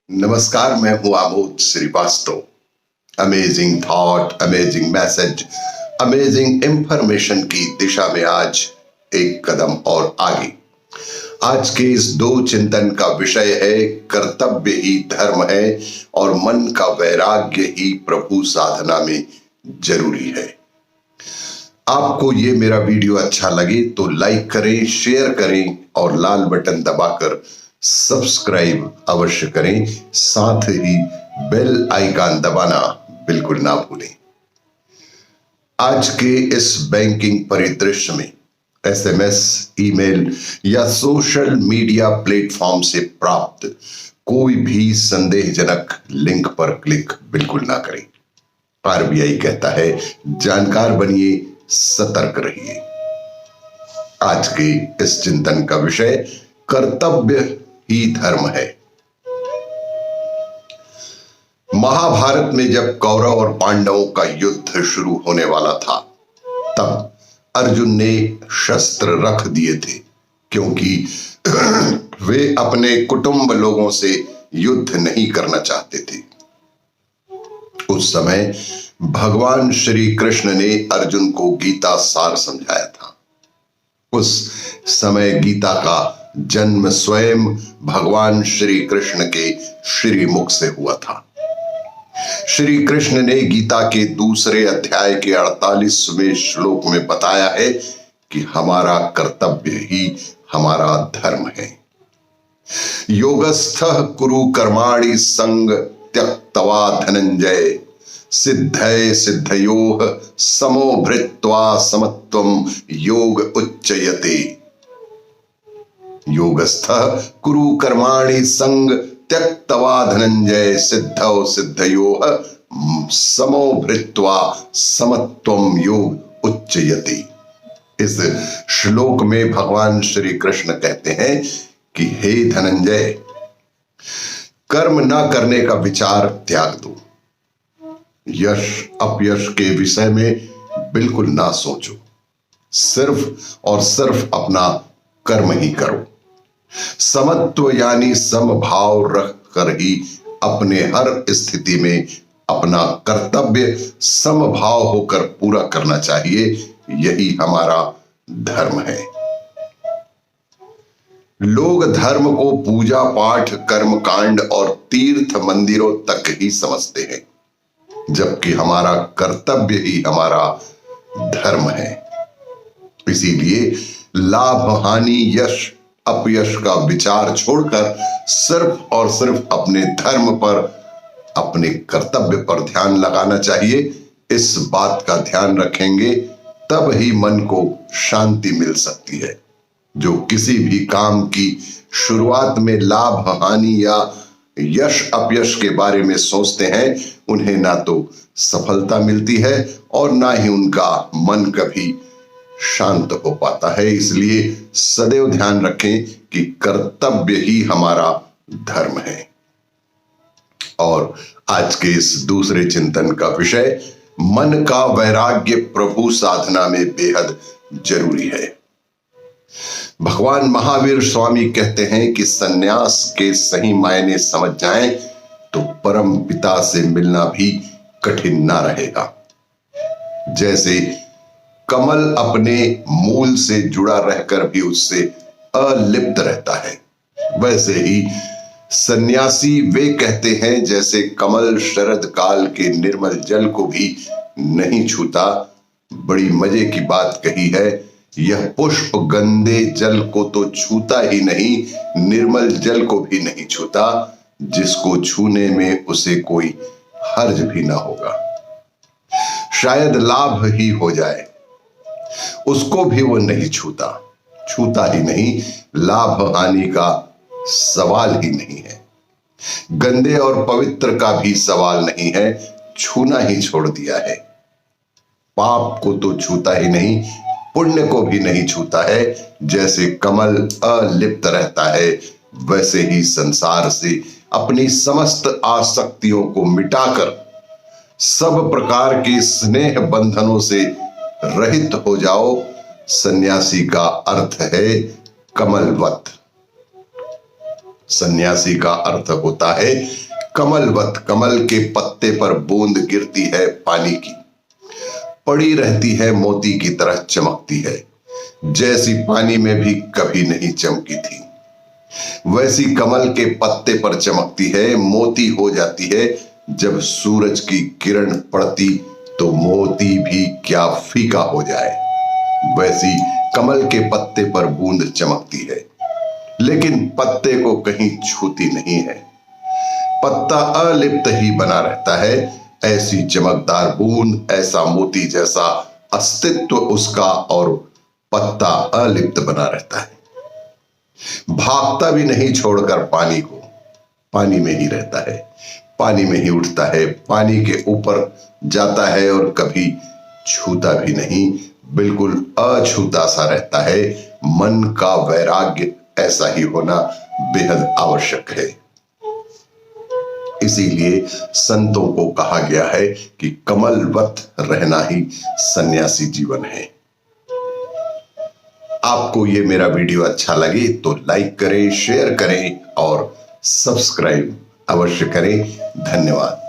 नमस्कार, मैं हूं Amod Shrivastava. Amazing thought, amazing message, amazing information की दिशा में आज एक कदम और आगे। आज के इस दो चिंतन का विषय है कर्तव्य ही धर्म है और मन का वैराग्य ही प्रभु साधना में जरूरी है। आपको ये मेरा वीडियो अच्छा लगे तो लाइक करें, शेयर करें और लाल बटन दबाकर सब्सक्राइब अवश्य करें। साथ ही बेल आइकन दबाना बिल्कुल ना भूलें। आज के इस बैंकिंग परिदृश्य में एसएमएस, ईमेल या सोशल मीडिया प्लेटफॉर्म से प्राप्त कोई भी संदेहजनक लिंक पर क्लिक बिल्कुल ना करें। आरबीआई कहता है, जानकार बनिए, सतर्क रहिए। आज के इस चिंतन का विषय कर्तव्य ही धर्म है। महाभारत में जब कौरव और पांडवों का युद्ध शुरू होने वाला था, तब अर्जुन ने शस्त्र रख दिए थे, क्योंकि वे अपने कुटुंब लोगों से युद्ध नहीं करना चाहते थे। उस समय भगवान श्री कृष्ण ने अर्जुन को गीता सार समझाया था। उस समय गीता का जन्म स्वयं भगवान श्री कृष्ण के श्री मुख से हुआ था। श्री कृष्ण ने गीता के दूसरे अध्याय के 48वें श्लोक में बताया है कि हमारा कर्तव्य ही हमारा धर्म है। योगस्थः कुरु कर्माणि संग त्यक्त्वा धनंजय सिद्धये सिद्धयोः समो भृत्वा समत्वं योग उच्चयते। योगस्थः कुरु कर्माणि संग त्यक्त्वा धनंजय सिद्धौ सिद्धयोः समो भृत्वा समत्वं योग उच्चयते। इस श्लोक में भगवान श्री कृष्ण कहते हैं कि हे धनंजय, कर्म न करने का विचार त्याग दो। यश अपयश के विषय में बिल्कुल ना सोचो। सिर्फ और सिर्फ अपना कर्म ही करो। समत्व यानी समभाव रख कर ही अपने हर स्थिति में अपना कर्तव्य समभाव होकर पूरा करना चाहिए। यही हमारा धर्म है। लोग धर्म को पूजा पाठ, कर्म कांड और तीर्थ मंदिरों तक ही समझते हैं, जबकि हमारा कर्तव्य ही हमारा धर्म है। इसीलिए लाभ हानि, यश अपयश का विचार छोड़कर सिर्फ और सिर्फ अपने धर्म पर, अपने कर्तव्य पर ध्यान लगाना चाहिए। इस बात का ध्यान रखेंगे तब ही मन को शांति मिल सकती है। जो किसी भी काम की शुरुआत में लाभ हानि या यश अपयश के बारे में सोचते हैं, उन्हें ना तो सफलता मिलती है और ना ही उनका मन कभी शांत हो पाता है। इसलिए सदैव ध्यान रखें कि कर्तव्य ही हमारा धर्म है। और आज के इस दूसरे चिंतन का विषय मन का वैराग्य प्रभु साधना में बेहद जरूरी है। भगवान महावीर स्वामी कहते हैं कि सन्यास के सही मायने समझ जाएं तो परम पिता से मिलना भी कठिन ना रहेगा। जैसे कमल अपने मूल से जुड़ा रहकर भी उससे अलिप्त रहता है, वैसे ही सन्यासी वे कहते हैं जैसे कमल शरद काल के निर्मल जल को भी नहीं छूता। बड़ी मजे की बात कही है, यह पुष्प गंदे जल को तो छूता ही नहीं, निर्मल जल को भी नहीं छूता, जिसको छूने में उसे कोई हर्ज भी ना होगा। शायद लाभ ही हो जाए, उसको भी वो नहीं छूता ही नहीं। लाभ हानि का सवाल ही नहीं है। गंदे और पवित्र का भी सवाल नहीं है, छूना ही छोड़ दिया है। पाप को तो छूता ही नहीं, पुण्य को भी नहीं छूता है। जैसे कमल अलिप्त रहता है, वैसे ही संसार से अपनी समस्त आसक्तियों को मिटाकर सब प्रकार के स्नेह बंधनों से रहित हो जाओ। सन्यासी का अर्थ है कमलवत। सन्यासी का अर्थ होता है कमलवत, कमल के पत्ते पर बूंद गिरती है पानी की, पड़ी रहती है मोती की तरह चमकती है, जैसी पानी में भी कभी नहीं चमकी थी, वैसी कमल के पत्ते पर चमकती है, मोती हो जाती है। जब सूरज की किरण पड़ती तो मोती भी क्या फीका हो जाए, वैसी कमल के पत्ते पर बूंद चमकती है, लेकिन पत्ते को कहीं छूती नहीं है। पत्ता अलिप्त ही बना रहता है। ऐसी चमकदार बूंद, ऐसा मोती जैसा अस्तित्व उसका, और पत्ता अलिप्त बना रहता है। भागता भी नहीं छोड़कर पानी को, पानी में ही रहता है, पानी में ही उठता है, पानी के ऊपर जाता है और कभी छूता भी नहीं, बिल्कुल अछूता सा रहता है। मन का वैराग्य ऐसा ही होना बेहद आवश्यक है। इसीलिए संतों को कहा गया है कि कमलवत रहना ही सन्यासी जीवन है। आपको ये मेरा वीडियो अच्छा लगे तो लाइक करें, शेयर करें और सब्सक्राइब अवश्य करें। धन्यवाद।